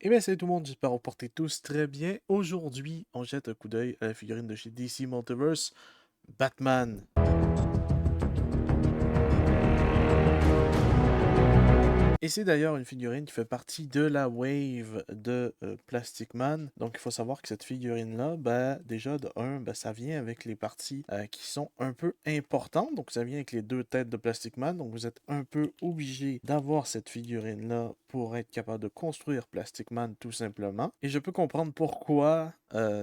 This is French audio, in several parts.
Eh bien, salut tout le monde, j'espère que vous portez tous très bien. Aujourd'hui, on jette un coup d'œil à la figurine de chez DC Multiverse, Batman. Et c'est d'ailleurs une figurine qui fait partie de la wave de Plastic Man. Donc il faut savoir que cette figurine-là, déjà de un, ça vient avec les parties qui sont un peu importantes. Donc ça vient avec les deux têtes de Plastic Man. Donc vous êtes un peu obligé d'avoir cette figurine-là pour être capable de construire Plastic Man tout simplement. Et je peux comprendre pourquoi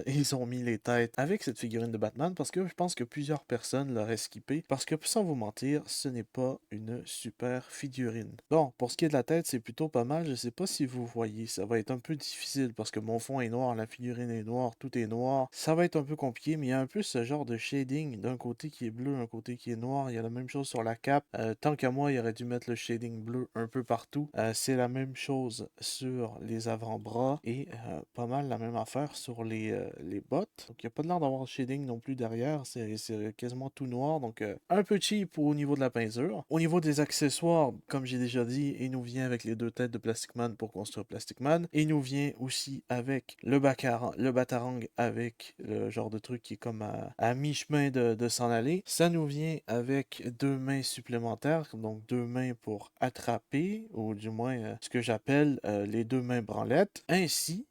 ils ont mis les têtes avec cette figurine de Batman parce que je pense que plusieurs personnes l'auraient skippé parce que sans vous mentir, ce n'est pas une super figurine. Bon, pour ce qui est de la tête, c'est plutôt pas mal. Je sais pas si vous voyez, ça va être un peu difficile parce que mon fond est noir, la figurine est noire, tout est noir. Ça va être un peu compliqué, mais il y a un peu ce genre de shading d'un côté qui est bleu, un côté qui est noir. Il y a la même chose sur la cape. Tant qu'à moi, il aurait dû mettre le shading bleu un peu partout. C'est la même chose sur les avant-bras et pas mal la même affaire sur les bottes. Donc il n'y a pas de l'air d'avoir de shading non plus derrière. C'est quasiment tout noir. Donc un peu cheap au niveau de la peinture. Au niveau des accessoires, comme j'ai déjà dit, il nous vient avec les deux têtes de Plastic Man pour construire Plastic Man. Il nous vient aussi avec le Batarang avec le genre de truc qui est comme à mi-chemin de s'en aller. Ça nous vient avec deux mains supplémentaires, donc deux mains pour attraper, ou du moins ce que j'appelle les deux mains branlettes, ainsi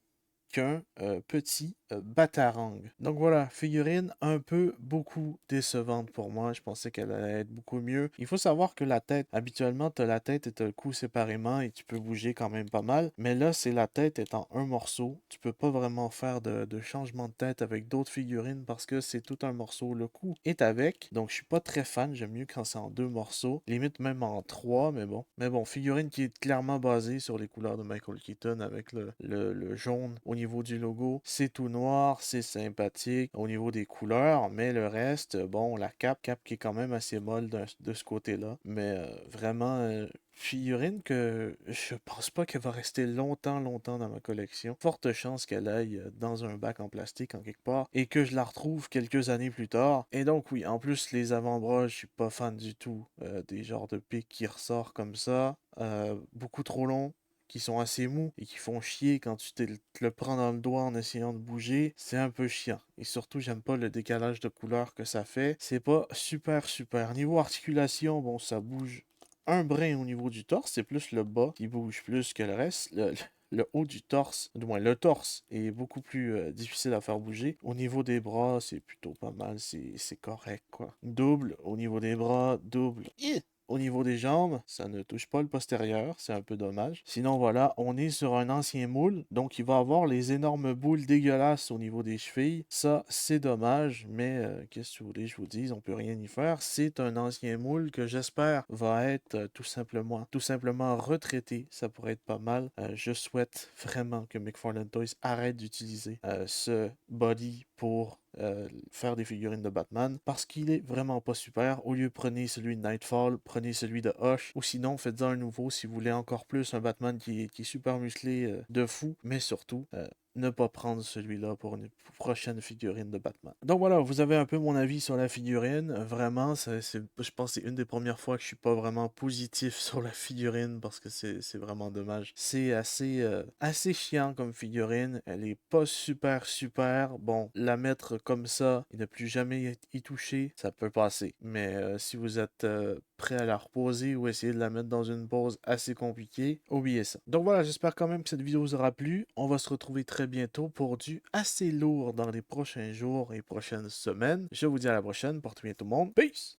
qu'un petit Batarang. Donc voilà, figurine un peu beaucoup décevante pour moi. Je pensais qu'elle allait être beaucoup mieux. Il faut savoir que la tête, habituellement, tu as la tête et tu as le cou séparément et tu peux bouger quand même pas mal. Mais là, c'est la tête est en un morceau. Tu peux pas vraiment faire de changement de tête avec d'autres figurines parce que c'est tout un morceau. Le cou est avec. Donc je suis pas très fan. J'aime mieux quand c'est en deux morceaux. Limite même en trois, mais bon. Mais bon, figurine qui est clairement basée sur les couleurs de Michael Keaton avec le jaune au niveau du logo. C'est tout noir, c'est sympathique au niveau des couleurs, mais le reste, bon, la cape qui est quand même assez molle de ce côté-là. Mais vraiment, figurine que je pense pas qu'elle va rester longtemps dans ma collection. Forte chance qu'elle aille dans un bac en plastique en quelque part et que je la retrouve quelques années plus tard. Et donc oui, en plus les avant-bras, je suis pas fan du tout des genres de pics qui ressortent comme ça. Beaucoup trop long, qui sont assez mous et qui font chier quand tu te le prends dans le doigt en essayant de bouger, c'est un peu chiant. Et surtout, j'aime pas le décalage de couleur que ça fait. C'est pas super. Niveau articulation, bon, ça bouge un brin au niveau du torse, c'est plus le bas qui bouge plus que le reste. Le haut du torse, du moins le torse, est beaucoup plus difficile à faire bouger. Au niveau des bras, c'est plutôt pas mal, c'est correct, quoi. Double, au niveau des bras, double. Au niveau des jambes, ça ne touche pas le postérieur, c'est un peu dommage. Sinon, voilà, on est sur un ancien moule, donc il va avoir les énormes boules dégueulasses au niveau des chevilles. Ça, c'est dommage, mais qu'est-ce que vous voulez que je vous dise, on peut rien y faire. C'est un ancien moule que j'espère va être tout simplement retraité. Ça pourrait être pas mal. Je souhaite vraiment que McFarlane Toys arrête d'utiliser ce body pour faire des figurines de Batman parce qu'il est vraiment pas super. Au lieu, prenez celui de Nightfall, prenez celui de Hush, ou sinon faites-en un nouveau si vous voulez encore plus un Batman qui est super musclé de fou, mais surtout ne pas prendre celui-là pour une prochaine figurine de Batman. Donc voilà, vous avez un peu mon avis sur la figurine. Vraiment, je pense que c'est une des premières fois que je suis pas vraiment positif sur la figurine parce que c'est vraiment dommage. C'est assez chiant comme figurine. Elle est pas super. Bon, la mettre comme ça et ne plus jamais y toucher, ça peut passer. Mais si vous êtes prêt à la reposer ou essayer de la mettre dans une pose assez compliquée, oubliez ça. Donc voilà, j'espère quand même que cette vidéo vous aura plu. On va se retrouver très bientôt pour du assez lourd dans les prochains jours et prochaines semaines. Je vous dis à la prochaine, portez bien tout le monde. Peace!